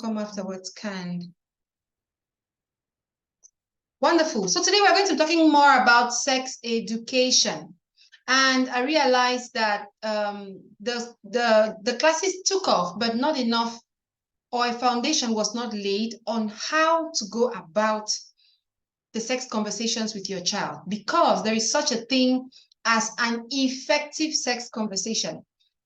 come afterwards can. Wonderful. So today we're going to be talking more about sex education. And I realized that the classes took off, but not enough, or a foundation was not laid on how to go about the sex conversations with your child, because there is such a thing as an effective sex conversation.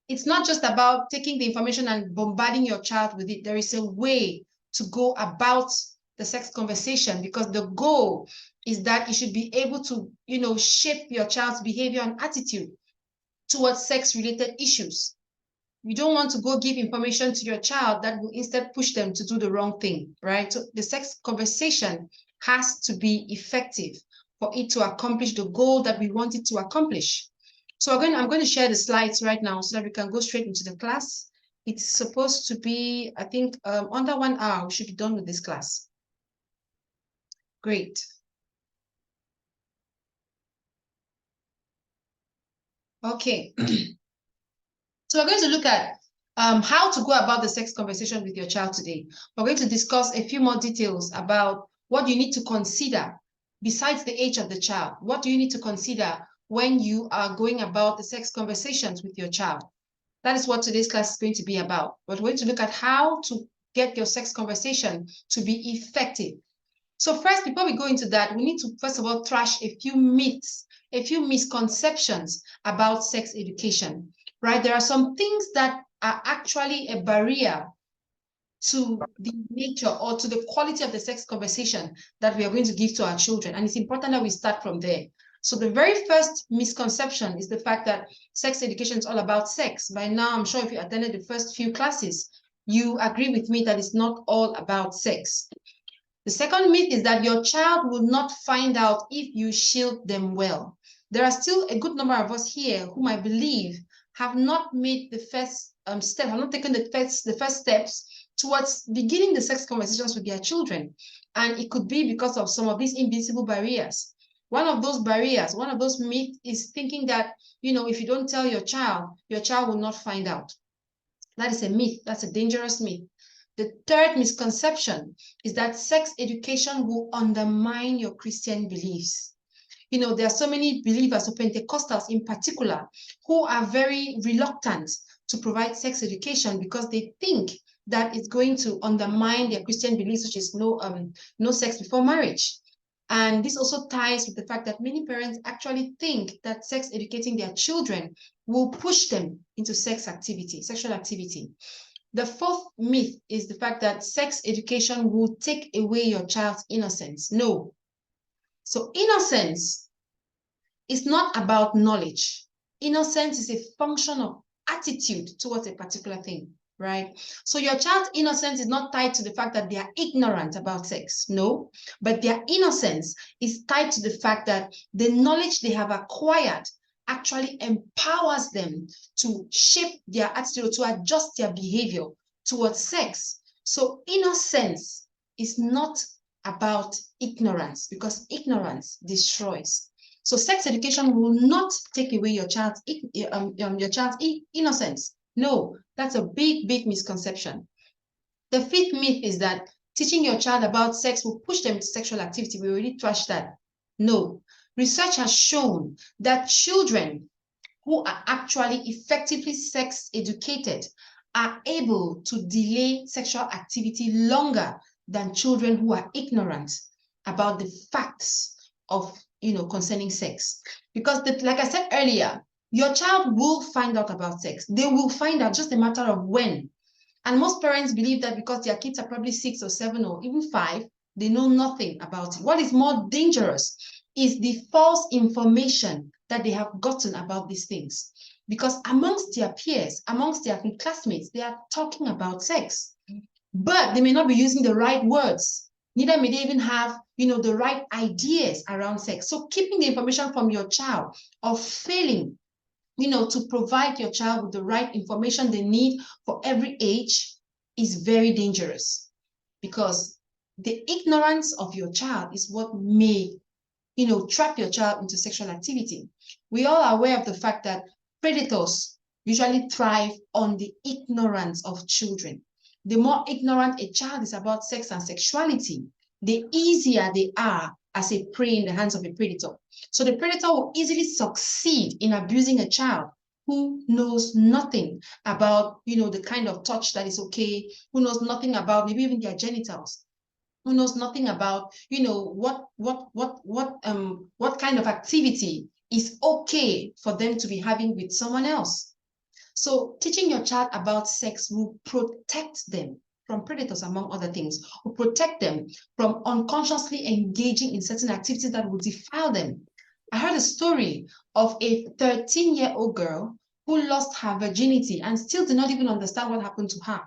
It's not just about taking the information and bombarding your child with it. There is a way to go about the sex conversation, because the goal is that you should be able to, shape your child's behavior and attitude towards sex-related issues. You don't want to go give information to your child that will instead push them to do the wrong thing, right? So the sex conversation has to be effective for it to accomplish the goal that we want it to accomplish. So I'm going to share the slides right now so that we can go straight into the class. It's supposed to be, I think, under 1 hour, we should be done with this class. Great. Okay. So we're going to look at how to go about the sex conversation with your child today. We're going to discuss a few more details about what you need to consider besides the age of the child. What do you need to consider when you are going about the sex conversations with your child? That is what today's class is going to be about. We're going to look at how to get your sex conversation to be effective. So first, before we go into that, we need to, first of all, trash a few myths, a few misconceptions about sex education, right? There are some things that are actually a barrier to the nature or to the quality of the sex conversation that we are going to give to our children. And it's important that we start from there. So the very first misconception is the fact that sex education is all about sex. By now, I'm sure if you attended the first few classes, you agree with me that it's not all about sex. The second myth is that your child will not find out if you shield them well. There are still a good number of us here whom I believe have not made the first step, have not taken the first steps towards beginning the sex conversations with their children. And it could be because of some of these invisible barriers. One of those barriers, one of those myths is thinking that, if you don't tell your child will not find out. That is a myth. That's a dangerous myth. The third misconception is that sex education will undermine your Christian beliefs. There are so many believers, or Pentecostals in particular, who are very reluctant to provide sex education because they think that it's going to undermine their Christian beliefs, which is no sex before marriage. And this also ties with the fact that many parents actually think that sex educating their children will push them into sexual activity. The fourth myth is the fact that sex education will take away your child's innocence. No. So innocence is not about knowledge. Innocence is a function of attitude towards a particular thing, right? So your child's innocence is not tied to the fact that they are ignorant about sex. No. But their innocence is tied to the fact that the knowledge they have acquired actually empowers them to shape their attitude, to adjust their behavior towards sex. So innocence is not about ignorance, because ignorance destroys. So sex education will not take away your child's innocence. No, that's a big, big misconception. The fifth myth is that teaching your child about sex will push them to sexual activity. We already trashed that. No. Research has shown that children who are actually effectively sex educated are able to delay sexual activity longer than children who are ignorant about the facts of, concerning sex. Because like I said earlier, your child will find out about sex. They will find out, just a matter of when. And most parents believe that because their kids are probably 6 or 7 or even 5, they know nothing about it. What is more dangerous is the false information that they have gotten about these things. Because amongst their peers, amongst their classmates, they are talking about sex. But they may not be using the right words. Neither may they even have, the right ideas around sex. So keeping the information from your child, or failing, to provide your child with the right information they need for every age, is very dangerous, because the ignorance of your child is what may, trap your child into sexual activity. We all are aware of the fact that predators usually thrive on the ignorance of children. the more ignorant a child is about sex and sexuality, the easier they are as a prey in the hands of a predator. So the predator will easily succeed in abusing a child who knows nothing about, the kind of touch that is okay, who knows nothing about maybe even their genitals, who knows nothing about, what kind of activity is okay for them to be having with someone else. So teaching your child about sex will protect them from predators, among other things, will protect them from unconsciously engaging in certain activities that will defile them. I heard a story of a 13-year-old girl who lost her virginity and still did not even understand what happened to her.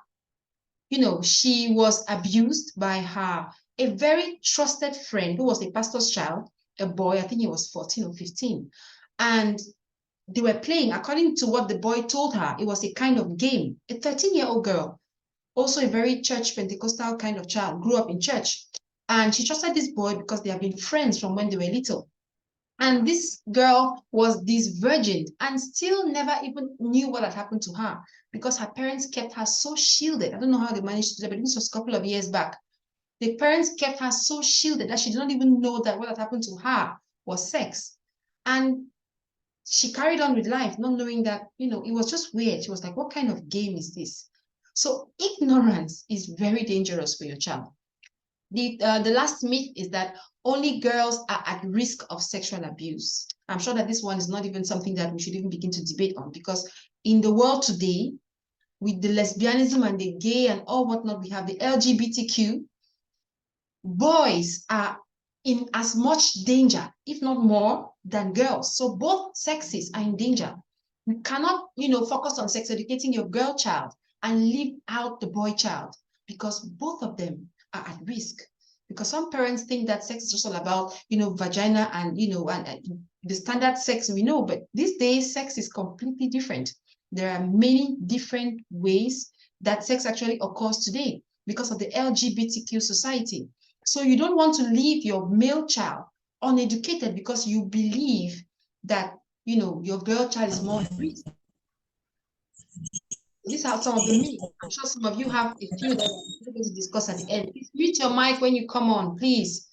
She was abused by a very trusted friend who was a pastor's child, a boy, I think he was 14 or 15. And they were playing, according to what the boy told her, it was a kind of game. A 13-year-old girl, also a very church Pentecostal kind of child, grew up in church. And she trusted this boy because they have been friends from when they were little. And this girl was this virgin and still never even knew what had happened to her because her parents kept her so shielded. I don't know how they managed to do that, but this was a couple of years back. The parents kept her so shielded that she did not even know that what had happened to her was sex. And she carried on with life, not knowing that, it was just weird. She was like, what kind of game is this? So ignorance is very dangerous for your child. The last myth is that only girls are at risk of sexual abuse. I'm sure that this one is not even something that we should even begin to debate on, because in the world today, with the lesbianism and the gay and all whatnot, we have the LGBTQ, boys are in as much danger, if not more, than girls. So both sexes are in danger. You cannot, focus on sex educating your girl child and leave out the boy child, because both of them are at risk. Because some parents think that sex is just all about, vagina and, and the standard sex we know, but these days sex is completely different. There are many different ways that sex actually occurs today because of the LGBTQ society. So you don't want to leave your male child uneducated because you believe that, your girl child is more at risk. These are some of the myths. I'm sure some of you have a few that we're going to discuss at the end. Please mute your mic when you come on, please.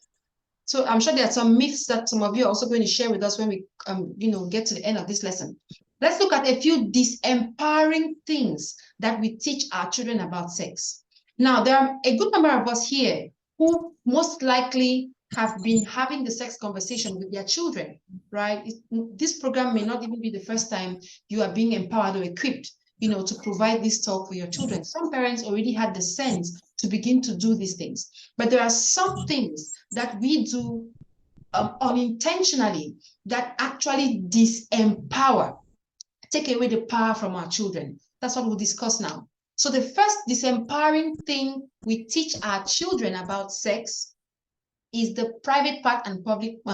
So I'm sure there are some myths that some of you are also going to share with us when we, get to the end of this lesson. Let's look at a few disempowering things that we teach our children about sex. Now, there are a good number of us here who most likely have been having the sex conversation with their children, right? This program may not even be the first time you are being empowered or equipped, to provide this talk for your children. Some parents already had the sense to begin to do these things. But there are some things that we do unintentionally that actually disempower, take away the power from our children. That's what we'll discuss now. So the first disempowering thing we teach our children about sex is the private part and public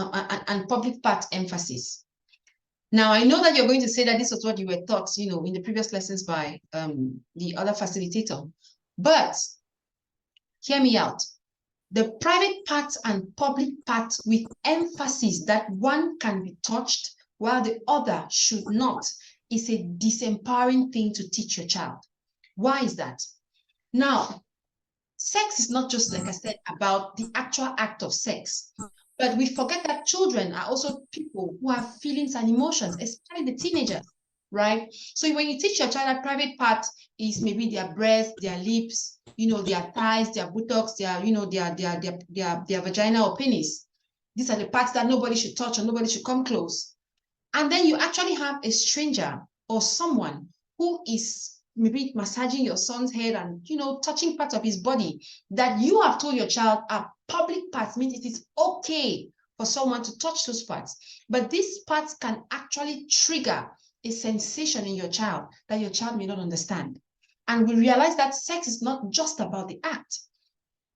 part emphasis. Now, I know that you're going to say that this was what you were taught, in the previous lessons by the other facilitator. But hear me out. The private part and public part with emphasis that one can be touched while the other should not is a disempowering thing to teach your child. Why is that? Now, sex is not just, like I said, about the actual act of sex, but we forget that children are also people who have feelings and emotions, especially the teenagers, right? So when you teach your child that private part is maybe their breasts, their lips, their thighs, their buttocks, their vagina or penis. These are the parts that nobody should touch or nobody should come close. And then you actually have a stranger or someone who is maybe massaging your son's head and, touching parts of his body that you have told your child are public parts, means it is okay for someone to touch those parts. But these parts can actually trigger a sensation in your child that your child may not understand. And we realize that sex is not just about the act,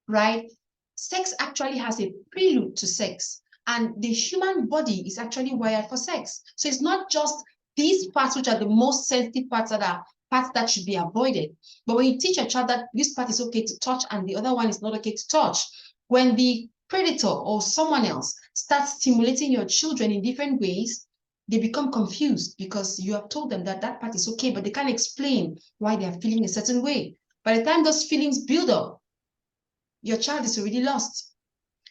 right? Sex actually has a prelude to sex, and the human body is actually wired for sex. So it's not just these parts which are the most sensitive parts that are parts that should be avoided. But when you teach a child that this part is okay to touch and the other one is not okay to touch, when the predator or someone else starts stimulating your children in different ways, they become confused because you have told them that that part is okay, but they can't explain why they are feeling a certain way. By the time those feelings build up, your child is already lost.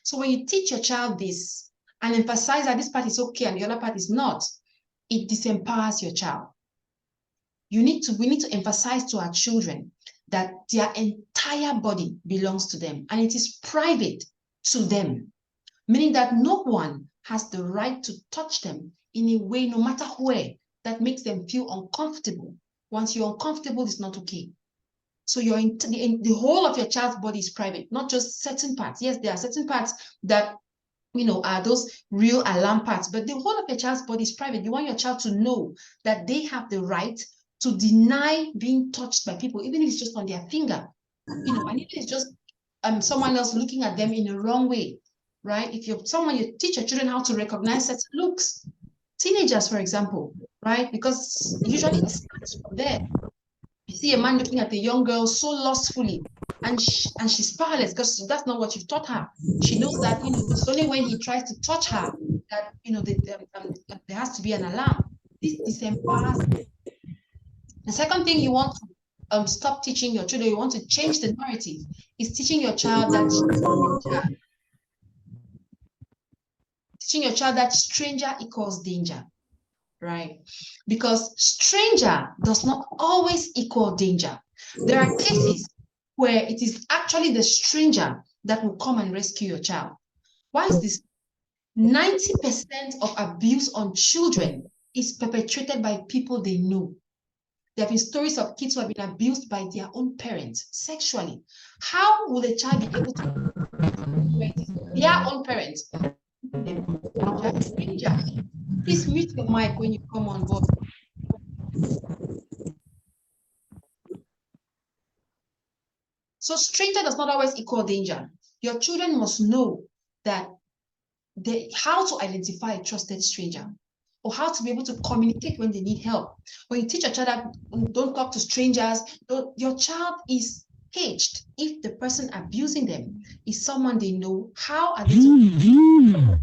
So when you teach your child this and emphasize that this part is okay and the other part is not, it disempowers your child. We need to emphasize to our children that their entire body belongs to them and it is private to them, meaning that no one has the right to touch them in a way, no matter where, that makes them feel uncomfortable. Once you're uncomfortable, it's not okay. So the whole of your child's body is private, not just certain parts. Yes, there are certain parts that are those real alarm parts, but the whole of your child's body is private. You want your child to know that they have the right to deny being touched by people, even if it's just on their finger, and even if it's just someone else looking at them in a wrong way, right? If you're someone, you teach your children how to recognize certain looks. Teenagers, for example, right? Because usually it starts from there. You see a man looking at a young girl so lustfully, and she's powerless because that's not what you've taught her. She knows that it's only when he tries to touch her that there has to be an alarm. This disempowers. The second thing you want to stop teaching your children, you want to change the narrative, is teaching your child that stranger equals danger. Right? Because stranger does not always equal danger. There are cases where it is actually the stranger that will come and rescue your child. Why is this? 90% of abuse on children is perpetrated by people they know. There have been stories of kids who have been abused by their own parents sexually. How will a child be able to their own parents? Stranger. Please mute your mic when you come on board. So stranger does not always equal danger. Your children must know that how to identify a trusted stranger or how to be able to communicate when they need help. When you teach a child that don't talk to strangers, your child is caged. If the person abusing them is someone they know, how are they to?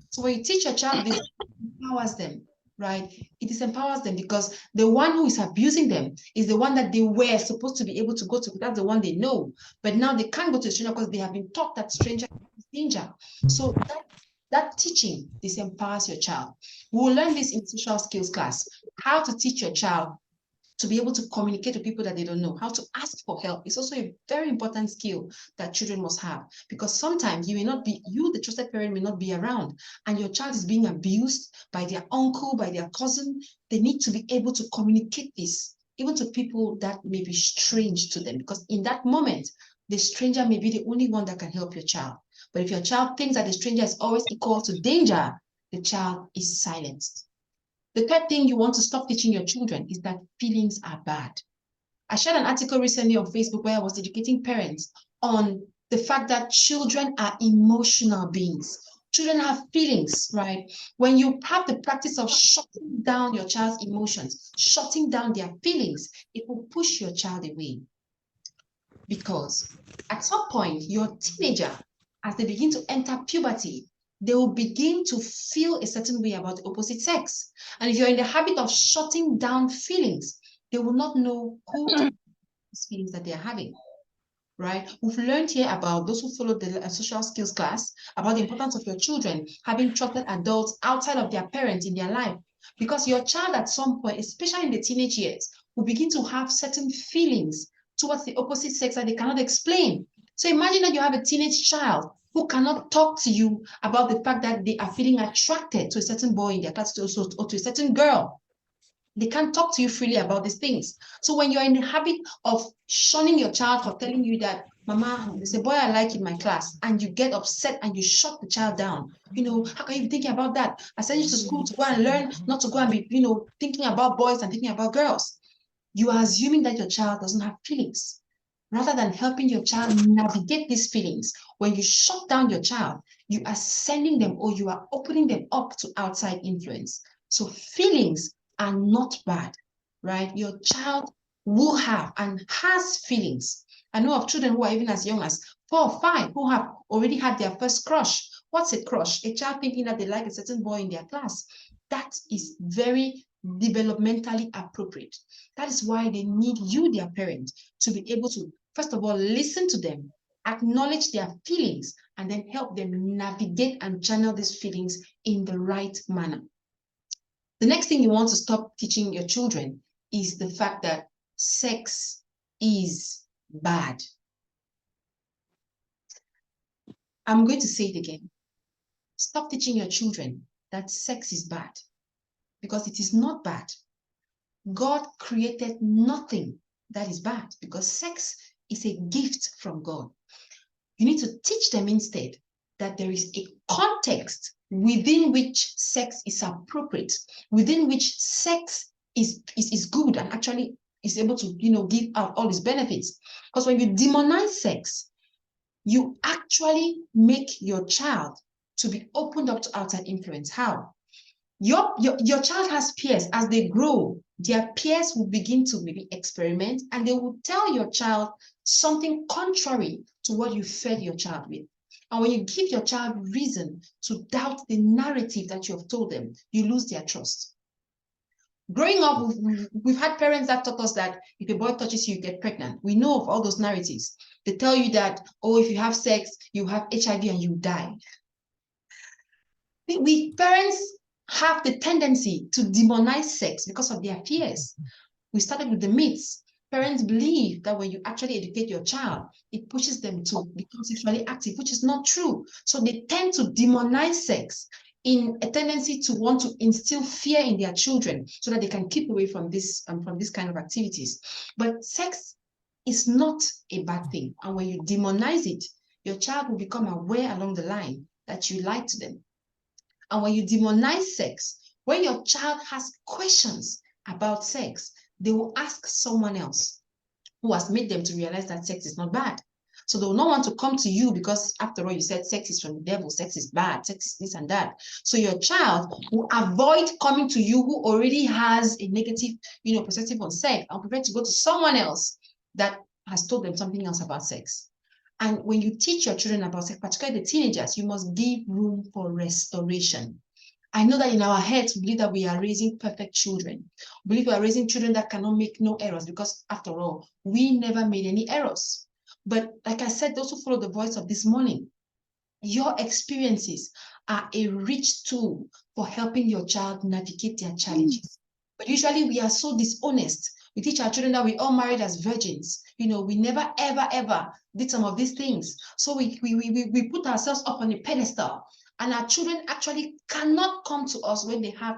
So when you teach your child this, it empowers them, right? It disempowers them because the one who is abusing them is the one that they were supposed to be able to go to. That's the one they know. But now they can't go to a stranger because they have been taught that stranger is danger. So that teaching disempowers your child. We will learn this in social skills class, how to teach your child to be able to communicate to people that they don't know, how to ask for help. It's also a very important skill that children must have, because sometimes the trusted parent may not be around and your child is being abused by their uncle, by their cousin. They need to be able to communicate this, even to people that may be strange to them, because in that moment, the stranger may be the only one that can help your child. But if your child thinks that the stranger is always equal to danger, the child is silenced. The third thing you want to stop teaching your children is that feelings are bad. I shared an article recently on Facebook where I was educating parents on the fact that children are emotional beings. Children have feelings, right? When you have the practice of shutting down your child's emotions, shutting down their feelings, it will push your child away. Because at some point, your teenager, as they begin to enter puberty, they will begin to feel a certain way about the opposite sex. And if you're in the habit of shutting down feelings, they will not know who to these feelings that they're having, right? We've learned here about those who followed the social skills class about the importance of your children having trusted adults outside of their parents in their life. Because your child at some point, especially in the teenage years, will begin to have certain feelings towards the opposite sex that they cannot explain. So imagine that you have a teenage child who cannot talk to you about the fact that they are feeling attracted to a certain boy in their class or to a certain girl. They can't talk to you freely about these things. So when you're in the habit of shunning your child for telling you that, Mama, there's a boy I like in my class, and you get upset and you shut the child down. How can you be thinking about that? I sent you to school to go and learn, not to go and be, thinking about boys and thinking about girls. You are assuming that your child doesn't have feelings. Rather than helping your child navigate these feelings, when you shut down your child, you are sending them or you are opening them up to outside influence. So feelings are not bad, right? Your child will have and has feelings. I know of children who are even as young as 4 or 5 who have already had their first crush. What's a crush? A child thinking that they like a certain boy in their class. That is very, developmentally appropriate. That is why they need you, their parent, to be able to, first of all, listen to them, acknowledge their feelings, and then help them navigate and channel these feelings in the right manner. The next thing you want to stop teaching your children is the fact that sex is bad. I'm going to say it again. Stop teaching your children that sex is bad, because it is not bad. God created nothing that is bad, because sex is a gift from God. You need to teach them instead that there is a context within which sex is appropriate, within which sex is good and actually is able to, give out all its benefits. Because when you demonize sex, you actually make your child to be opened up to outside influence. How? Your child has peers. As they grow, their peers will begin to maybe experiment, and they will tell your child something contrary to what you fed your child with. And when you give your child reason to doubt the narrative that you have told them, you lose their trust. Growing up, we've had parents that taught us that if a boy touches you, you get pregnant. We know of all those narratives. They tell you that, oh, if you have sex, you have HIV and you die. We parents have the tendency to demonize sex because of their fears. We started with the myths. Parents believe that when you actually educate your child, it pushes them to become sexually active, which is not true. So they tend to demonize sex in a tendency to want to instill fear in their children so that they can keep away from this kind of activities. But sex is not a bad thing. And when you demonize it, your child will become aware along the line that you lied to them. And when you demonize sex, when your child has questions about sex, they will ask someone else who has made them to realize that sex is not bad. So they will not want to come to you because, after all, you said sex is from the devil, sex is bad, sex is this and that. So your child will avoid coming to you who already has a negative, perspective on sex, and prefer to go to someone else that has told them something else about sex. And when you teach your children about sex, particularly the teenagers, you must give room for restoration. I know that in our heads, we believe that we are raising perfect children. We believe we are raising children that cannot make no errors, because after all, we never made any errors. But like I said, those who follow the voice of this morning, your experiences are a rich tool for helping your child navigate their challenges. But usually we are so dishonest. We teach our children that we all married as virgins. We never, ever, ever did some of these things. So we put ourselves up on a pedestal. And our children actually cannot come to us when they have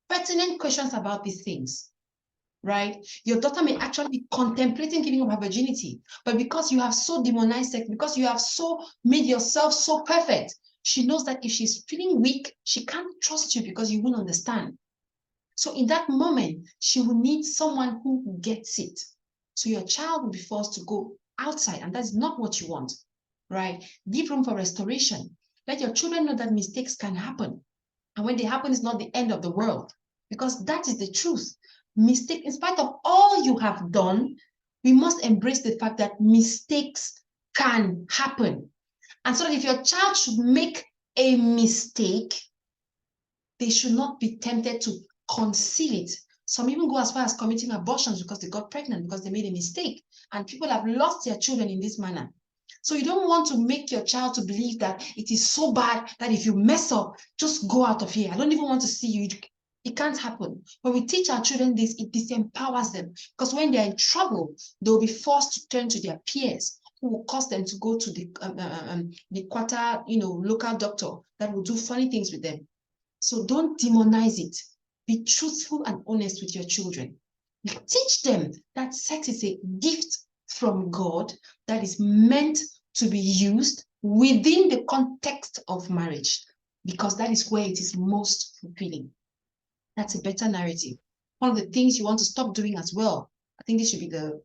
pertinent questions about these things, right? Your daughter may actually be contemplating giving up her virginity, but because you have so demonized sex, because you have so made yourself so perfect, she knows that if she's feeling weak, she can't trust you because you won't understand. So in that moment, she will need someone who gets it. So your child will be forced to go outside, and that's not what you want, right? Give room for restoration. Let your children know that mistakes can happen. And when they happen, it's not the end of the world, because that is the truth. Mistake, in spite of all you have done, we must embrace the fact that mistakes can happen. And so if your child should make a mistake, they should not be tempted to conceal it. Some even go as far as committing abortions because they got pregnant because they made a mistake. And people have lost their children in this manner. So you don't want to make your child to believe that it is so bad that if you mess up, just go out of here. I don't even want to see you. It can't happen. When we teach our children this, it disempowers them. Because when they're in trouble, they'll be forced to turn to their peers, who will cause them to go to the local doctor that will do funny things with them. So don't demonize it. Be truthful and honest with your children. Teach them that sex is a gift from God that is meant to be used within the context of marriage, because that is where it is most fulfilling. That's a better narrative. One of the things you want to stop doing as well, I think this should be the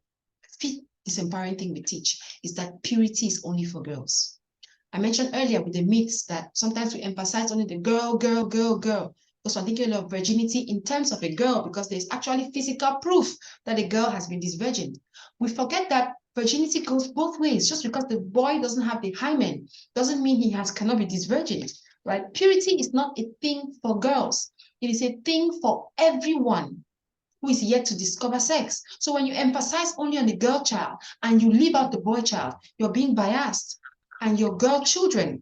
fifth disempowering thing we teach, is that purity is only for girls. I mentioned earlier with the myths that sometimes we emphasize only the girl. So I'm thinking of virginity in terms of a girl, because there's actually physical proof that a girl has been disvirgined. We forget that virginity goes both ways. Just because the boy doesn't have the hymen doesn't mean he cannot be disvirgined, right? Purity is not a thing for girls. It is a thing for everyone who is yet to discover sex. So when you emphasize only on the girl child and you leave out the boy child, you're being biased. And your girl children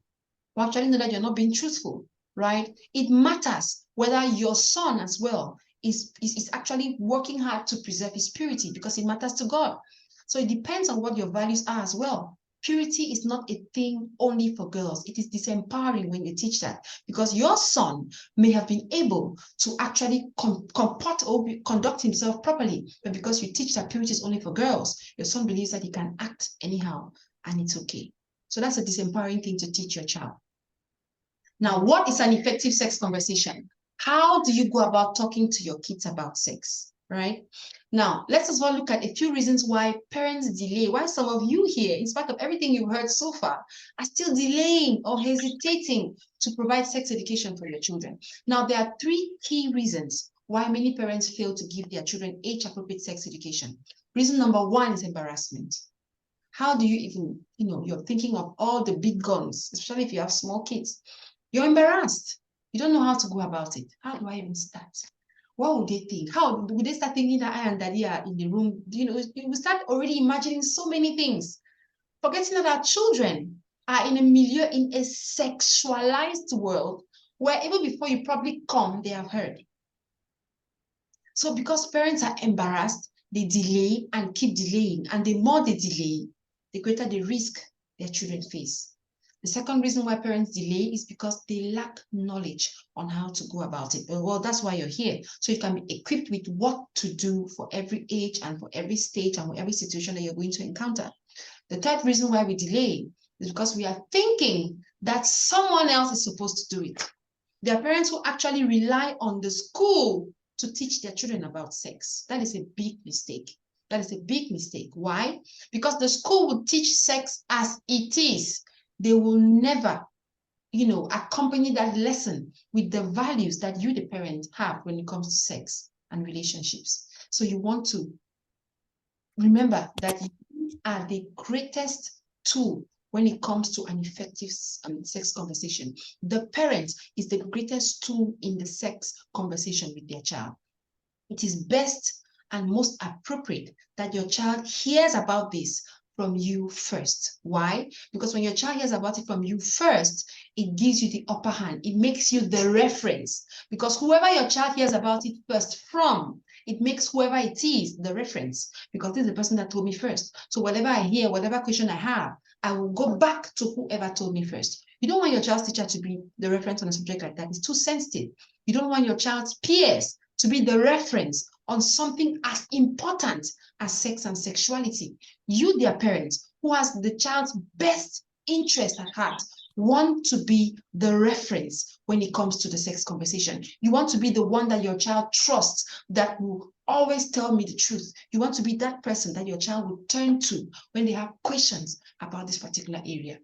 will actually know that you're not being truthful, right? It matters whether your son as well is actually working hard to preserve his purity, because it matters to God. So it depends on what your values are as well. Purity is not a thing only for girls. It is disempowering when you teach that, because your son may have been able to actually comport or conduct himself properly, but because you teach that purity is only for girls, your son believes that he can act anyhow and it's okay. So that's a disempowering thing to teach your child. Now, what is an effective sex conversation? How do you go about talking to your kids about sex, right? Now, let's as well look at a few reasons why parents delay, why some of you here, in spite of everything you've heard so far, are still delaying or hesitating to provide sex education for your children. Now, there are 3 key reasons why many parents fail to give their children age-appropriate sex education. Reason number 1 is embarrassment. How do you even, you're thinking of all the big guns, especially if you have small kids. You're embarrassed. You don't know how to go about it. How do I even start? What would they think? How would they start thinking that I and daddy are in the room? You will start already imagining so many things, forgetting that our children are in a milieu, in a sexualized world, where even before you probably come, they have heard. So because parents are embarrassed, they delay and keep delaying. And the more they delay, the greater the risk their children face. The second reason why parents delay is because they lack knowledge on how to go about it. Well, that's why you're here. So you can be equipped with what to do for every age and for every stage and for every situation that you're going to encounter. The third reason why we delay is because we are thinking that someone else is supposed to do it. There are parents who actually rely on the school to teach their children about sex. That is a big mistake. That is a big mistake. Why? Because the school will teach sex as it is. They will never, accompany that lesson with the values that you, the parent, have when it comes to sex and relationships. So you want to remember that you are the greatest tool when it comes to an effective sex conversation. The parent is the greatest tool in the sex conversation with their child. It is best and most appropriate that your child hears about this from you first. Why? Because when your child hears about it from you first, it gives you the upper hand. It makes you the reference. Because whoever your child hears about it first from, it makes whoever it is the reference. Because this is the person that told me first. So whatever I hear, whatever question I have, I will go back to whoever told me first. You don't want your child's teacher to be the reference on a subject like that. It's too sensitive. You don't want your child's peers to be the reference on something as important as sex and sexuality. You, their parent, who has the child's best interest at heart, want to be the reference when it comes to the sex conversation. You want to be the one that your child trusts, that will always tell me the truth. You want to be that person that your child will turn to when they have questions about this particular area,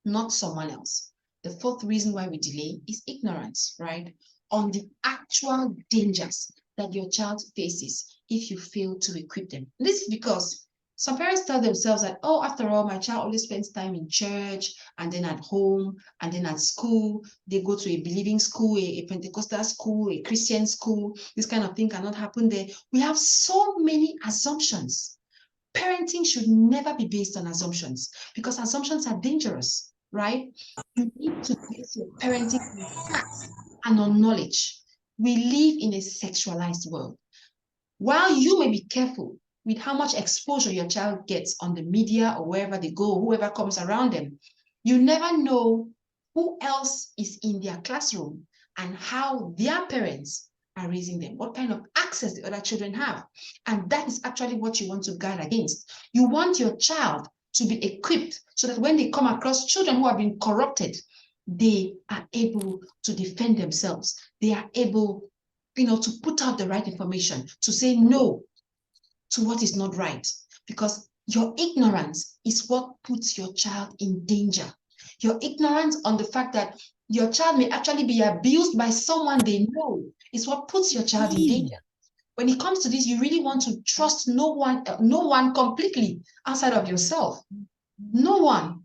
not someone else. The fourth reason why we delay is ignorance, right? On the actual dangers that your child faces if you fail to equip them. This is because some parents tell themselves that, oh, after all, my child always spends time in church and then at home and then at school. They go to a believing school, a Pentecostal school, a Christian school. This kind of thing cannot happen there. We have so many assumptions. Parenting should never be based on assumptions, because assumptions are dangerous, right? You need to base your parenting on facts and on knowledge. We live in a sexualized world. While you may be careful with how much exposure your child gets on the media or wherever they go, whoever comes around them, you never know who else is in their classroom and how their parents are raising them, what kind of access the other children have. And that is actually what you want to guard against. You want your child to be equipped so that when they come across children who have been corrupted, they are able to defend themselves. They are able, to put out the right information, to say no to what is not right. Because your ignorance is what puts your child in danger. Your ignorance on the fact that your child may actually be abused by someone they know is what puts your child in danger. When it comes to this, you really want to trust no one completely outside of yourself. No one,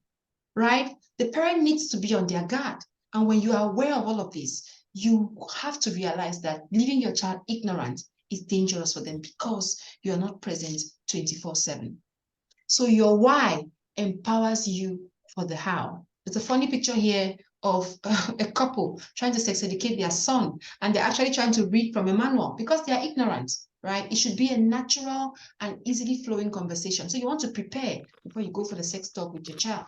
right? The parent needs to be on their guard. And when you are aware of all of this, you have to realize that leaving your child ignorant is dangerous for them because you're not present 24/7. So your why empowers you for the how. There's a funny picture here of a couple trying to sex educate their son, and they're actually trying to read from a manual because they are ignorant, right? It should be a natural and easily flowing conversation. So you want to prepare before you go for the sex talk with your child.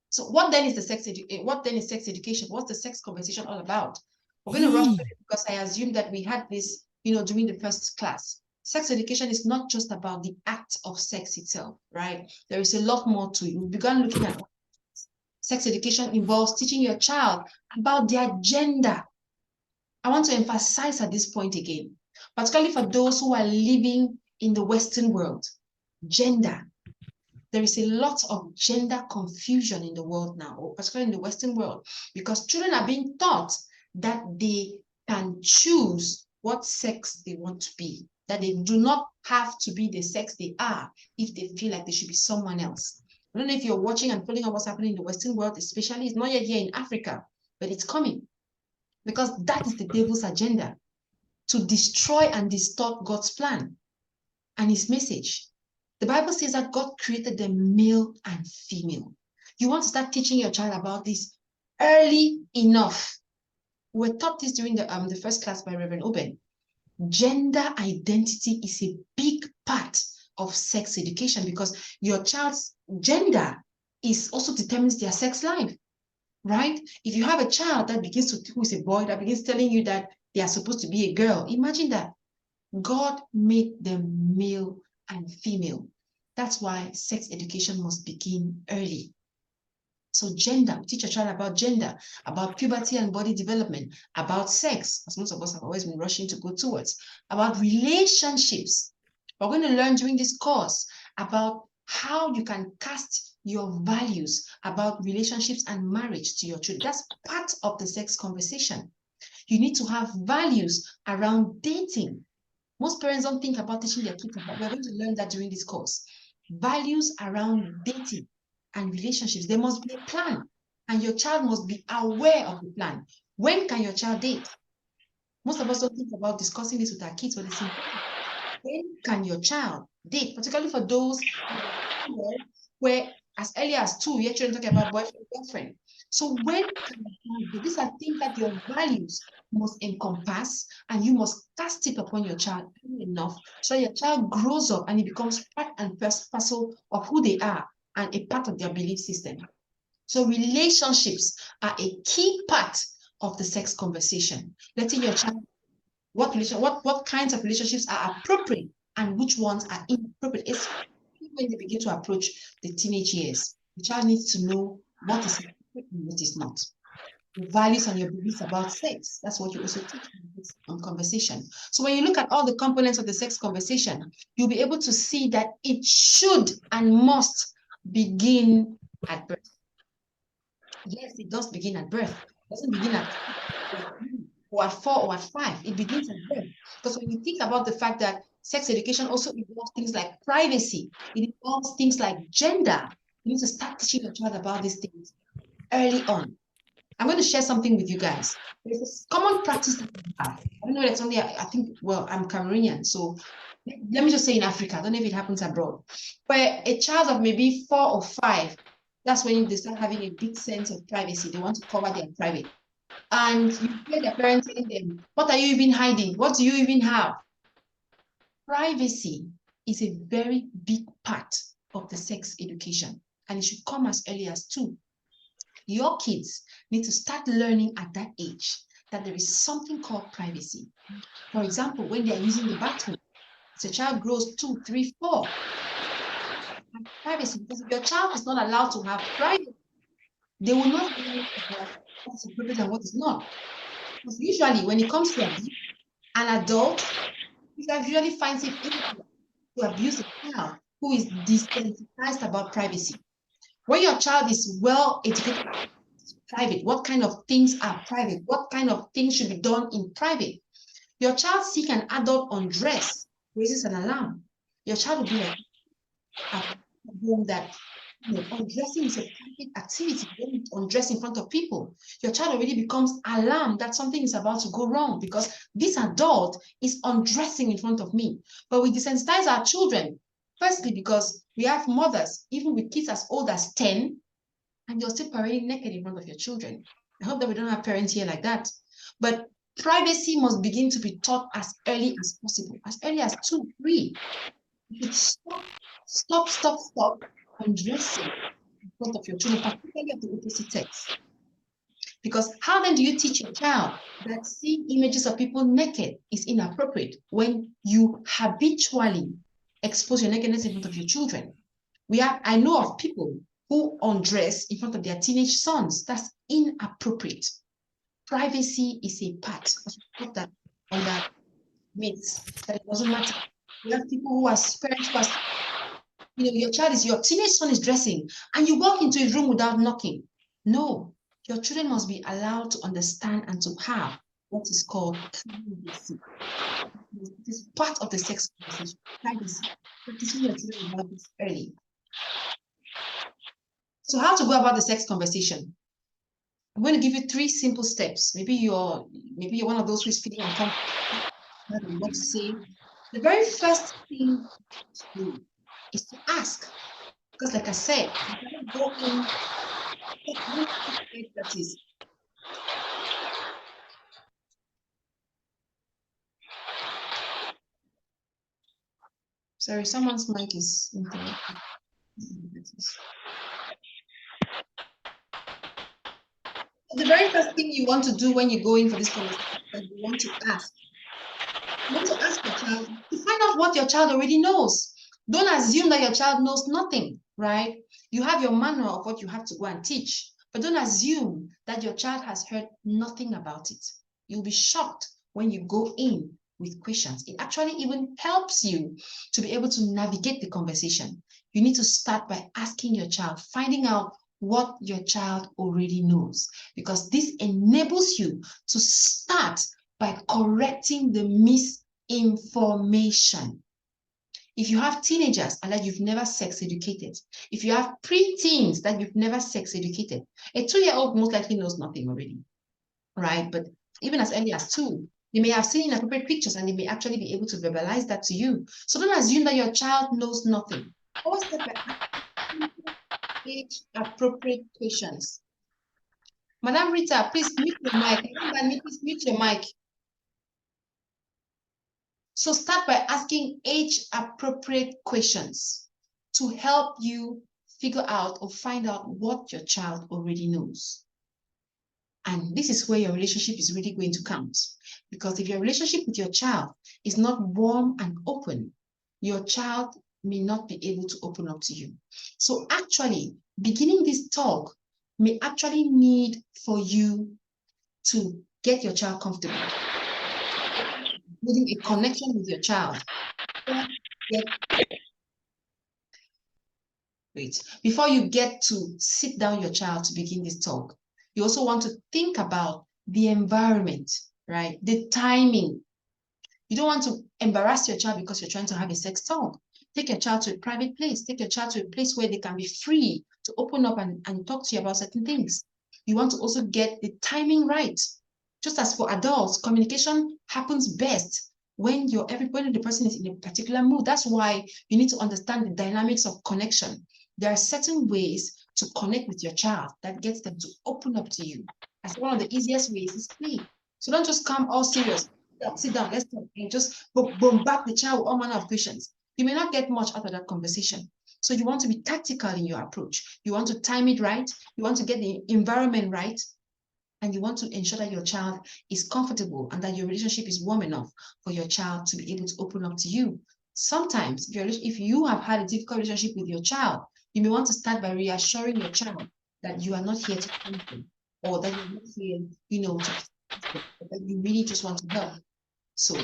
So what then is sex education? What's the sex conversation all about? We're going to rush through it because I assume that we had this, during the first class. Sex education is not just about the act of sex itself, right? There is a lot more to it. We began looking at sex education involves teaching your child about their gender. I want to emphasize at this point again, particularly for those who are living in the Western world, gender. There is a lot of gender confusion in the world now, particularly in the Western world, because children are being taught that they can choose what sex they want to be, that they do not have to be the sex they are if they feel like they should be someone else. I don't know if you're watching and following what's happening in the Western world, especially. It's not yet here in Africa, but it's coming, because that is the devil's agenda, to destroy and distort God's plan and his message. The Bible says that God created them male and female. You want to start teaching your child about this early enough. We were taught this during the first class by Reverend Oben. Gender identity is a big part of sex education because your child's gender also determines their sex life, right? If you have a child that who is a boy, that begins telling you that they are supposed to be a girl, imagine that. God made them male and female. That's why sex education must begin early. So gender, teach your child about gender, about puberty and body development, about sex, as most of us have always been rushing to go towards, about relationships. We're going to learn during this course about how you can cast your values about relationships and marriage to your children. That's part of the sex conversation. You need to have values around dating. Most parents don't think about teaching their kids about. We're going to learn that during this course. Values around dating and relationships. There must be a plan, and your child must be aware of the plan. When can your child date? Most of us don't think about discussing this with our kids, but it's important. When can your child date? Particularly for those where as early as 2, your children talking about boyfriend, girlfriend. So when can your child date? These are things that your values must encompass, and you must cast it upon your child enough so your child grows up and it becomes part and parcel of who they are and a part of their belief system. So relationships are a key part of the sex conversation. Letting your child what kinds of relationships are appropriate and which ones are inappropriate. Especially when they begin to approach the teenage years. The child needs to know what is appropriate and what is not. Your values and your beliefs about sex. That's what you also teach on conversation. So when you look at all the components of the sex conversation, you'll be able to see that it should and must begin at birth. Yes, it does begin at birth. It doesn't begin at or at 4 or at 5. It begins at birth. Because when you think about the fact that sex education also involves things like privacy, it involves things like gender. You need to start teaching your child about these things early on. I'm going to share something with you guys. There's a common practice that we have. I don't know, it's only, I think, well, I'm Cameroonian, so let me just say in Africa, I don't know if it happens abroad, where a child of maybe 4 or 5, that's when they start having a big sense of privacy. They want to cover their private. And you hear their parents telling them, what are you even hiding? What do you even have? Privacy is a very big part of the sex education, and it should come as early as 2. Your kids need to start learning at that age that there is something called privacy. For example, when they're using the bathroom, as a child grows 2, 3, 4, privacy, because if your child is not allowed to have privacy, they will not know what's appropriate and what is not. Because usually when it comes to abuse, an adult usually finds it easier to abuse a child who is desensitized about privacy. When your child is well educated about private, what kind of things are private, what kind of things should be done in private, your child seeing an adult undress raises an alarm. Your child will be like, a home that undressing is a private activity. When you undress in front of people, your child already becomes alarmed that something is about to go wrong because this adult is undressing in front of me. But we desensitize our children, firstly, because we have mothers, even with kids as old as 10, and you're still parading naked in front of your children. I hope that we don't have parents here like that. But privacy must begin to be taught as early as possible, as early as 2, 3. You should stop undressing in front of your children, particularly of the opposite sex. Because how then do you teach your child that seeing images of people naked is inappropriate when you habitually expose your nakedness in front of your children? I know of people who undress in front of their teenage sons. That's inappropriate. Privacy is a part of that on that myths that it doesn't matter. We have people who are parents who are, your teenage son is dressing and you walk into his room without knocking. No, your children must be allowed to understand and to have what is called privacy. It is part of the sex conversation. Privacy. Teaching your children about this early. So how to go about the sex conversation? I'm going to give you 3 simple steps. Maybe you're one of those who is feeling uncomfortable. What to say? The very first thing to do is to ask. Because like I said, you go in, that is. Sorry, someone's mic is interrupted. The very first thing you want to do when you go in for this conversation is that you want to ask. You want to ask your child to find out what your child already knows. Don't assume that your child knows nothing, right? You have your manual of what you have to go and teach, but don't assume that your child has heard nothing about it. You'll be shocked when you go in with questions. It actually even helps you to be able to navigate the conversation. You need to start by asking your child, finding out what your child already knows, because this enables you to start by correcting the misinformation. If you have teenagers and that you've never sex educated, if you have pre-teens that you've never sex educated, a 2-year-old most likely knows nothing already, right? But even as early as 2, they may have seen inappropriate pictures and they may actually be able to verbalize that to you. So don't assume that your child knows nothing. Always start by asking age-appropriate questions. Madam Rita, please mute your mic. Please mute your mic. So start by asking age-appropriate questions to help you figure out or find out what your child already knows. And this is where your relationship is really going to count. Because if your relationship with your child is not warm and open, your child may not be able to open up to you. So actually, beginning this talk may actually need for you to get your child comfortable, building a connection with your child. Before you get to sit down your child to begin this talk, you also want to think about the environment, right? The timing. You don't want to embarrass your child because you're trying to have a sex talk. Take your child to a private place. Take your child to a place where they can be free to open up and talk to you about certain things. You want to also get the timing right. Just as for adults, communication happens best when the person is in a particular mood. That's why you need to understand the dynamics of connection. There are certain ways to connect with your child that gets them to open up to you. As one of the easiest ways is play. So don't just come all serious. Sit down, let's talk, and just bombard the child with all manner of questions. You may not get much out of that conversation. So you want to be tactical in your approach. You want to time it right. You want to get the environment right. And you want to ensure that your child is comfortable and that your relationship is warm enough for your child to be able to open up to you. Sometimes, if you have had a difficult relationship with your child, you may want to start by reassuring your child that you are not here to complain, or that you're not here, that you really just want to help. So,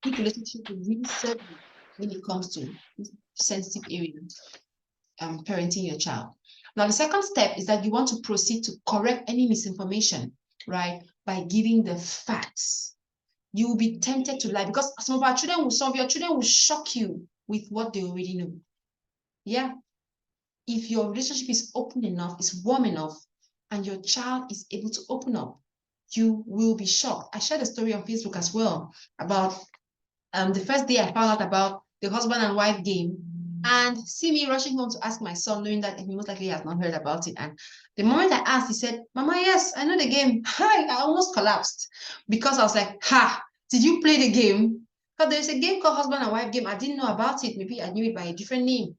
good relationship will really serve you when it comes to this sensitive area, parenting your child. Now, the second step is that you want to proceed to correct any misinformation, right, by giving the facts. You will be tempted to lie because some of your children will shock you with what they already know. Yeah. if your relationship is open enough, is warm enough, and your child is able to open up, you will be shocked. I shared a story on Facebook as well about the first day I found out about the husband and wife game, and see me rushing home to ask my son, knowing that he most likely has not heard about it. And the moment I asked, he said, Mama, yes, I know the game. Hi, I almost collapsed because I was like, ha, did you play the game? Because there's a game called husband and wife game. I didn't know about it. Maybe I knew it by a different name.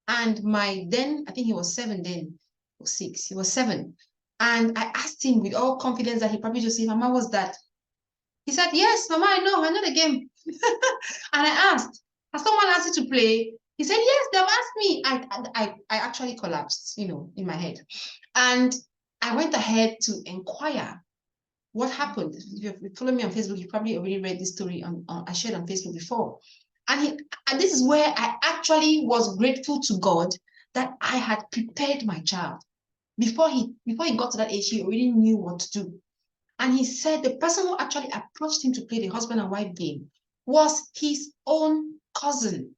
And my then, I think he was 7 then, or 6, he was 7. And I asked him with all confidence that he probably just said, Mama, what's that? He said, yes, Mama, I know the game. And I asked, has someone asked you to play? He said, yes, they've asked me. I actually collapsed, in my head. And I went ahead to inquire what happened. If you follow me on Facebook, you probably already read this story I shared on Facebook before. And this is where I actually was grateful to God that I had prepared my child. Before he got to that age, he already knew what to do. And he said the person who actually approached him to play the husband and wife game was his own cousin.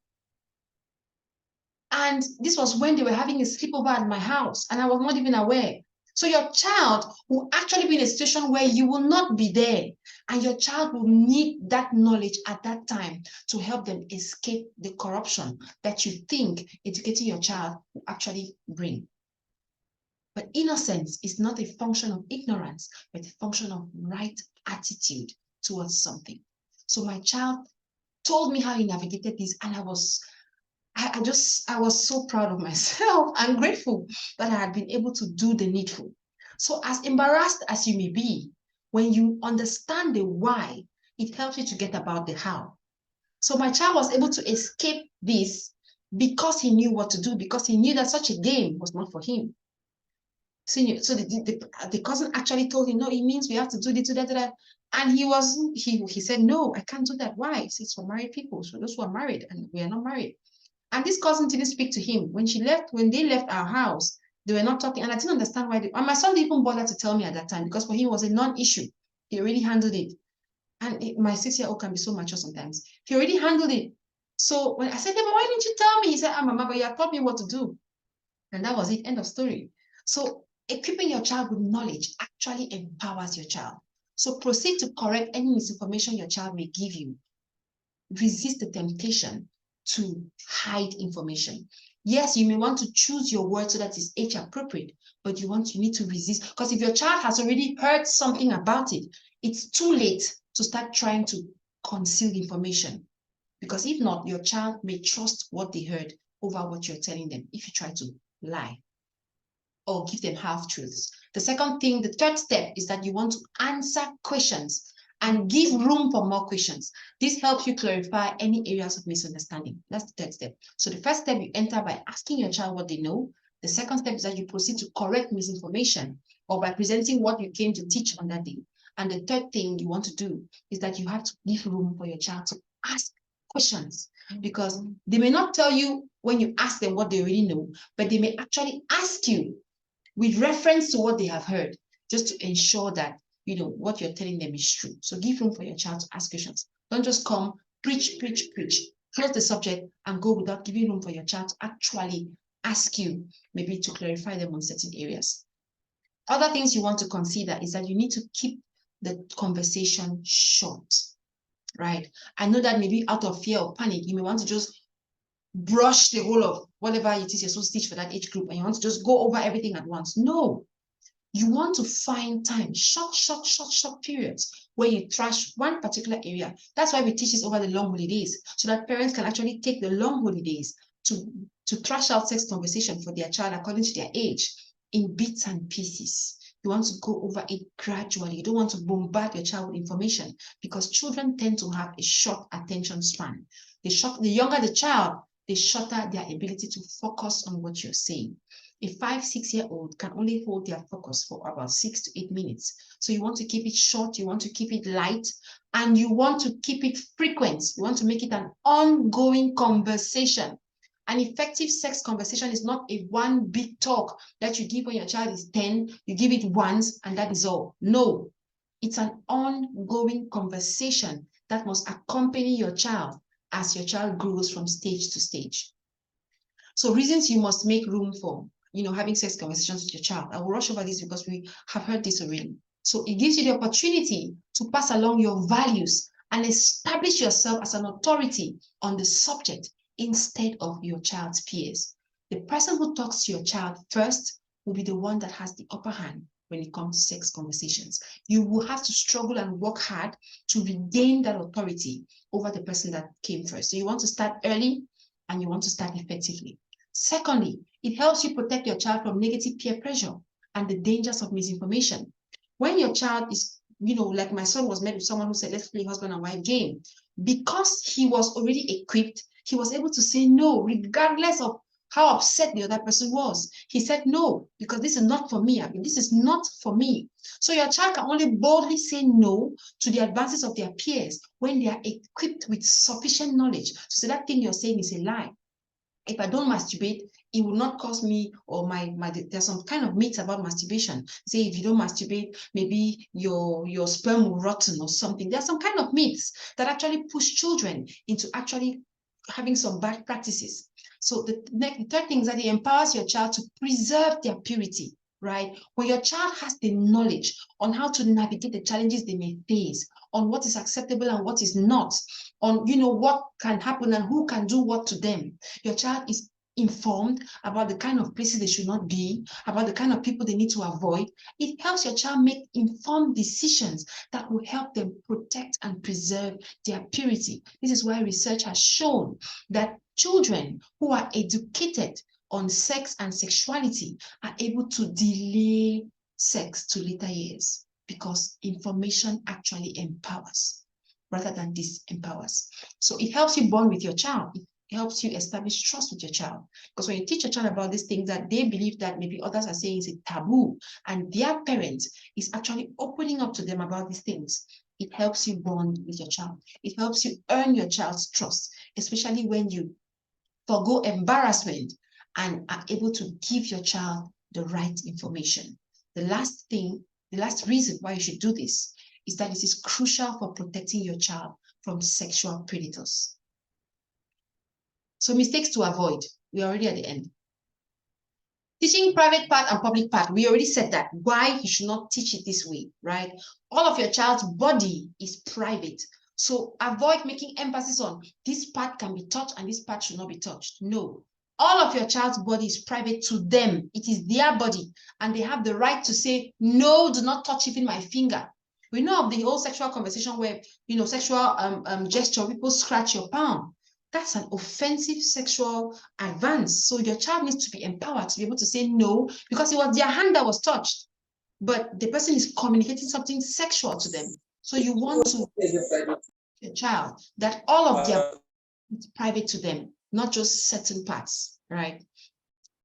And this was when they were having a sleepover at my house, and I was not even aware. So your child will actually be in a situation where you will not be there, and your child will need that knowledge at that time to help them escape the corruption that you think educating your child will actually bring. But innocence is not a function of ignorance, but a function of right attitude towards something. So my child told me how he navigated this, and I was so proud of myself and grateful that I had been able to do the needful. So as embarrassed as you may be, when you understand the why, it helps you to get about the how. So my child was able to escape this because he knew what to do, because he knew that such a game was not for him. So the cousin actually told him, no, it means we have to do this, that. And he said, no, I can't do that. Why? It's for married people. So those who are married, and we are not married. And this cousin didn't speak to him. When they left our house, they were not talking. And I didn't understand why. And my son didn't even bother to tell me at that time, because for him it was a non-issue. He already handled it. And my 6-year-old can be so mature sometimes. He already handled it. So when I said, hey, but why didn't you tell me? He said, Mama, but you have taught me what to do. And that was it. End of story. So equipping your child with knowledge actually empowers your child. So proceed to correct any misinformation your child may give you. Resist the temptation to hide information. Yes, you may want to choose your words so that it's age appropriate, but you need to resist. Because if your child has already heard something about it, it's too late to start trying to conceal information. Because if not, your child may trust what they heard over what you're telling them if you try to lie or give them half-truths. The third step is that you want to answer questions and give room for more questions. This helps you clarify any areas of misunderstanding. That's the third step. So the first step, you enter by asking your child what they know. The second step is that you proceed to correct misinformation or by presenting what you came to teach on that day. And the third thing you want to do is that you have to give room for your child to ask questions, because they may not tell you when you ask them what they already know, but they may actually ask you with reference to what they have heard, just to ensure that what you're telling them is true. So give room for your child to ask questions. Don't just come, preach, close the subject, and go without giving room for your child to actually ask you, maybe to clarify them on certain areas. Other things you want to consider is that you need to keep the conversation short, right? I know that maybe out of fear or panic, you may want to just brush the whole of whatever it is you're supposed to teach for that age group, and you want to just go over everything at once. No, you want to find time, short periods where you trash one particular area. That's why we teach this over the long holidays, so that parents can actually take the long holidays to trash out sex conversation for their child according to their age in bits and pieces. You want to go over it gradually. You don't want to bombard your child with information, because children tend to have a short attention span. The younger the child, the shorter their ability to focus on what you're saying. A 5-6-year-old can only hold their focus for about 6 to 8 minutes. So you want to keep it short, you want to keep it light, and you want to keep it frequent. You want to make it an ongoing conversation. An effective sex conversation is not a one big talk that you give when your child is 10, you give it once and that is all. No, it's an ongoing conversation that must accompany your child as your child grows from stage to stage. So reasons you must make room for, having sex conversations with your child. I will rush over this because we have heard this already. So it gives you the opportunity to pass along your values and establish yourself as an authority on the subject instead of your child's peers. The person who talks to your child first will be the one that has the upper hand when it comes to sex conversations. You will have to struggle and work hard to regain that authority over the person that came first. So you want to start early and you want to start effectively. Secondly, it helps you protect your child from negative peer pressure and the dangers of misinformation. When your child is, like my son was met with someone who said, let's play husband and wife game, because he was already equipped, he was able to say no, regardless of how upset the other person was. He said no, because this is not for me. I mean, this is not for me. So your child can only boldly say no to the advances of their peers when they are equipped with sufficient knowledge to say that thing you're saying is a lie. If I don't masturbate, it will not cause me or there's some kind of myths about masturbation. Say if you don't masturbate, maybe your sperm will rotten or something. There's some kind of myths that actually push children into actually having some bad practices. So the third thing is that it empowers your child to preserve their purity, right? When your child has the knowledge on how to navigate the challenges they may face, on what is acceptable and what is not, on what can happen and who can do what to them. Your child is informed about the kind of places they should not be, about the kind of people they need to avoid. It helps your child make informed decisions that will help them protect and preserve their purity. This is why research has shown that children who are educated on sex and sexuality are able to delay sex to later years because information actually empowers rather than disempowers. So it helps you bond with your child. It helps you establish trust with your child. Because when you teach your child about these things that they believe that maybe others are saying is a taboo, and their parent is actually opening up to them about these things, it helps you bond with your child. It helps you earn your child's trust, especially when you forgo embarrassment and are able to give your child the right information. The last reason why you should do this is that it is crucial for protecting your child from sexual predators. So mistakes to avoid. We're already at the end. Teaching private part and public part. We already said that. Why you should not teach it this way, right? All of your child's body is private. So avoid making emphasis on this part can be touched and this part should not be touched. No. All of your child's body is private to them. It is their body. And they have the right to say, no, do not touch even my finger. We know of the whole sexual conversation where, sexual gesture, people scratch your palm. That's an offensive sexual advance. So your child needs to be empowered to be able to say no, because it was their hand that was touched, but the person is communicating something sexual to them. So you want to your child that all of their is private to them, not just certain parts, right?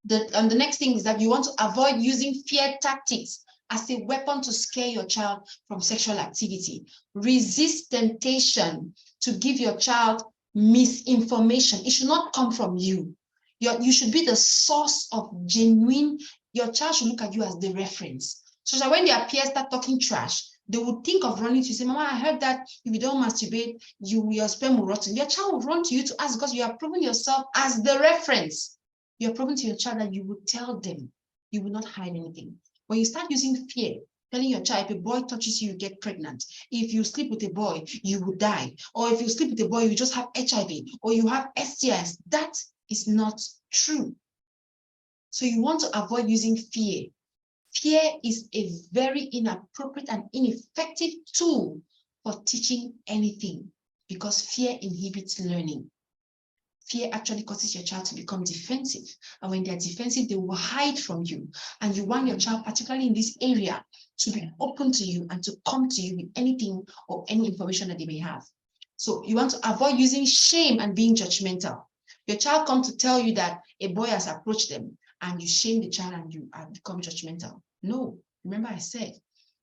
The next thing is that you want to avoid using fear tactics as a weapon to scare your child from sexual activity. Resist temptation to give your child misinformation. It should not come from you. You should be the source of genuine. Your child should look at you as the reference. So that when their peers start talking trash, they would think of running to you, say, Mama, I heard that if you don't masturbate, your sperm will rot. Your child will run to you to ask because you have proven yourself as the reference. You're proving to your child that you will tell them. You will not hide anything. When you start using fear, telling your child, if a boy touches you, you get pregnant. If you sleep with a boy, you will die. Or if you sleep with a boy, you just have HIV or you have STIs. That is not true. So you want to avoid using fear. Fear is a very inappropriate and ineffective tool for teaching anything because fear inhibits learning. Fear actually causes your child to become defensive. And when they're defensive, they will hide from you. And you want your child, particularly in this area, to be open to you and to come to you with anything or any information that they may have. So you want to avoid using shame and being judgmental. Your child comes to tell you that a boy has approached them and you shame the child and you have become judgmental. No, remember I said,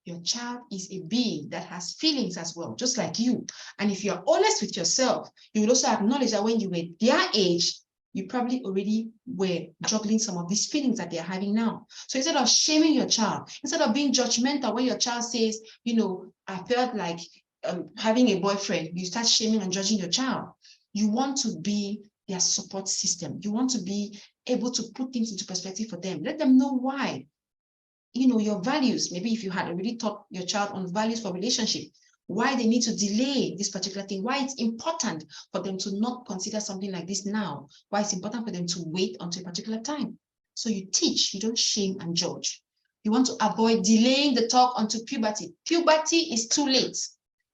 your child is a being that has feelings as well, just like you. And if you're honest with yourself, you will also acknowledge that when you were their age, you probably already were juggling some of these feelings that they're having now. So instead of shaming your child, instead of being judgmental when your child says, I felt like having a boyfriend, you start shaming and judging your child. You want to be their support system. You want to be able to put things into perspective for them. Let them know why. Your values. Maybe if you had already taught your child on values for relationship, why they need to delay this particular thing, why it's important for them to not consider something like this now, why it's important for them to wait until a particular time. So you teach, you don't shame and judge. You want to avoid delaying the talk until puberty. Puberty is too late.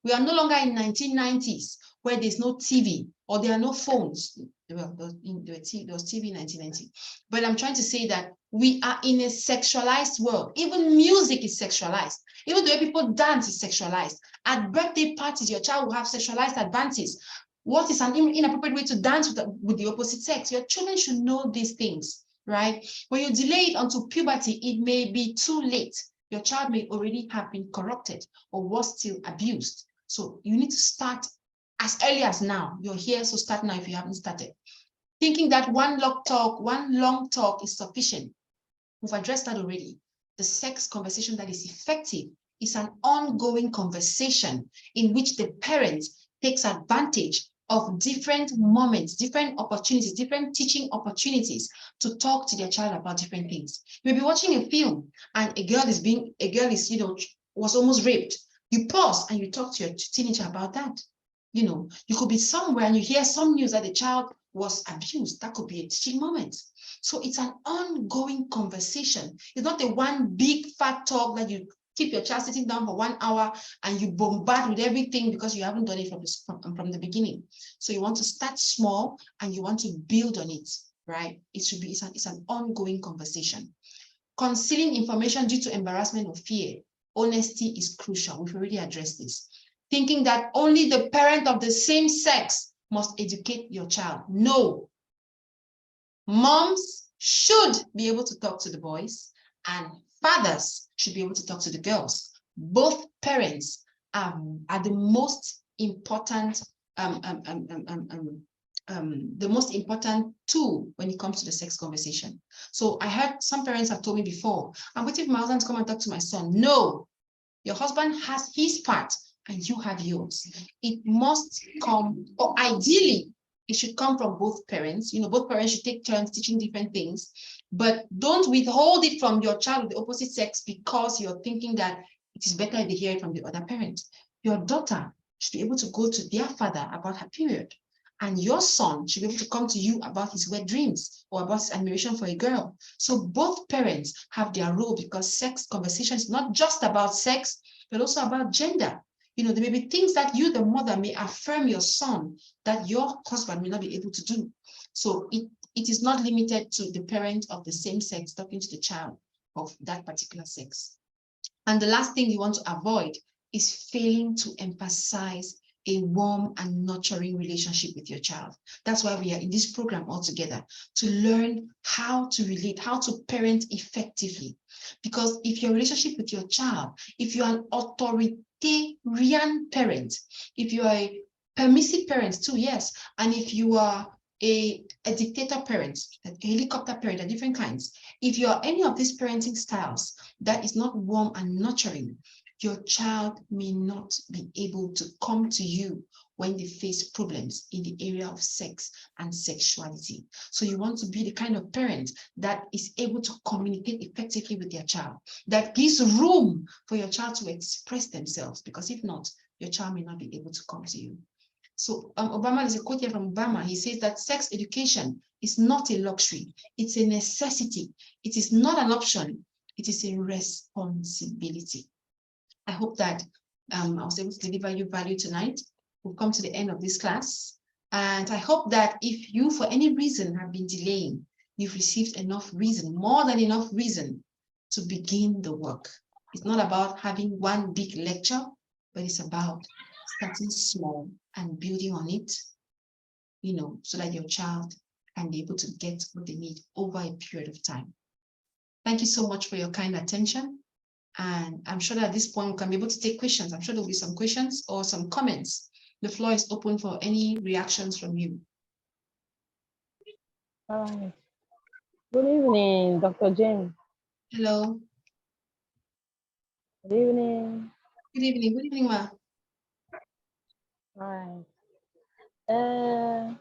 We are no longer in 1990s where there's no TV or there are no phones. Well, there was TV in 1990. But I'm trying to say that we are in a sexualized world. Even music is sexualized. Even the way people dance is sexualized. At birthday parties, your child will have sexualized advances. What is an inappropriate way to dance with the opposite sex? Your children should know these things, right? When you delay it until puberty, it may be too late. Your child may already have been corrupted or was still abused. So you need to start as early as now. You're here, so start now if you haven't started. Thinking that one long talk is sufficient. We've addressed that already. The sex conversation that is effective is an ongoing conversation in which the parent takes advantage of different moments, different opportunities, different teaching opportunities to talk to their child about different things. You may be watching a film and a girl was almost raped. You pause and you talk to your teenager about that. You could be somewhere and you hear some news that the child was abused. That could be a teaching moment. So it's an ongoing conversation. It's not a one big fat talk that you keep your child sitting down for 1 hour and you bombard with everything because you haven't done it from the beginning. So you want to start small and you want to build on it, right? It's an ongoing conversation. Concealing information due to embarrassment or fear. Honesty is crucial. We've already addressed this. Thinking that only the parent of the same sex must educate your child. No. Moms should be able to talk to the boys and fathers should be able to talk to the girls. Both parents are the most important the most important tool when it comes to the sex conversation. So I heard some parents have told me before, I'm waiting for my husband to come and talk to my son. No, your husband has his part and you have yours. It must come, or ideally, it should come from both parents. Both parents should take turns teaching different things, but don't withhold it from your child of the opposite sex because you're thinking that it is better if they hear it from the other parent. Your daughter should be able to go to their father about her period, and your son should be able to come to you about his wet dreams or about his admiration for a girl. So both parents have their role because sex conversation is not just about sex, but also about gender. There may be things that you, the mother, may affirm your son that your husband may not be able to do. So it is not limited to the parent of the same sex talking to the child of that particular sex. And the last thing you want to avoid is failing to emphasize a warm and nurturing relationship with your child. That's why we are in this program altogether, to learn how to relate, how to parent effectively. Because if your relationship with your child, if you're an authoritarian parent, if you are a permissive parent too, yes, and if you are a dictator parent, a helicopter parent, are different kinds. If you are any of these parenting styles that is not warm and nurturing, your child may not be able to come to you when they face problems in the area of sex and sexuality. So you want to be the kind of parent that is able to communicate effectively with their child, that gives room for your child to express themselves, because if not, your child may not be able to come to you. So Obama, is a quote here from Obama. He says that sex education is not a luxury. It's a necessity. It is not an option. It is a responsibility. I hope that I was able to deliver you value tonight. We've come to the end of this class. And I hope that if you, for any reason, have been delaying, you've received enough reason, more than enough reason, to begin the work. It's not about having one big lecture, but it's about starting small and building on it, so that your child can be able to get what they need over a period of time. Thank you so much for your kind attention. And I'm sure that at this point we can be able to take questions. I'm sure there'll be some questions or some comments. The floor is open for any reactions from you. All right. Good evening, Dr. Jane. Hello. Good evening. Good evening. Good evening, ma. All right.